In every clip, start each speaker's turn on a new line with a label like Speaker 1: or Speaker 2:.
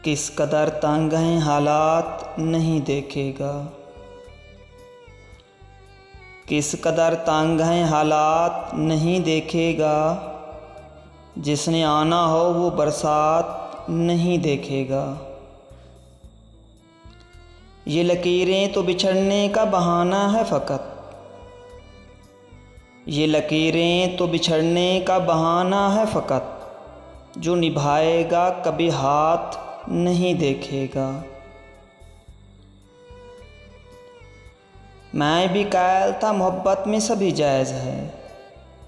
Speaker 1: किस कदर तंग हैं हालात नहीं देखेगा। किस कदर तंग हैं हालात नहीं देखेगा। जिसने आना हो वो बरसात नहीं देखेगा। ये लकीरें तो बिछड़ने का बहाना है फ़कत। ये लकीरें तो बिछड़ने का बहाना है फ़कत। जो निभाएगा कभी हाथ नहीं देखेगा। मैं भी कायल था मोहब्बत में सभी जायज़ है।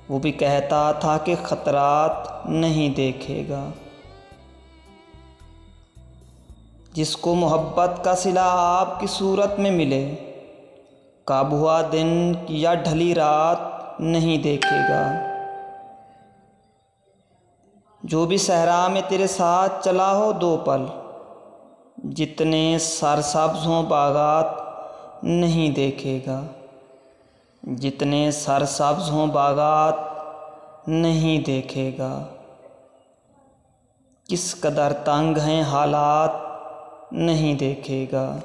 Speaker 1: वो भी कहता था कि ख़तरात नहीं देखेगा। जिसको मोहब्बत का सिला आपकी सूरत में मिले, कब हुआ दिन या ढली रात नहीं देखेगा। जो भी सहरा में तेरे साथ चला हो दो पल, जितने सरसब्ज़ हों बागात नहीं देखेगा। जितने सरसब्ज़ हों बागात नहीं देखेगा। किस कदर तंग हैं हालात नहीं देखेगा।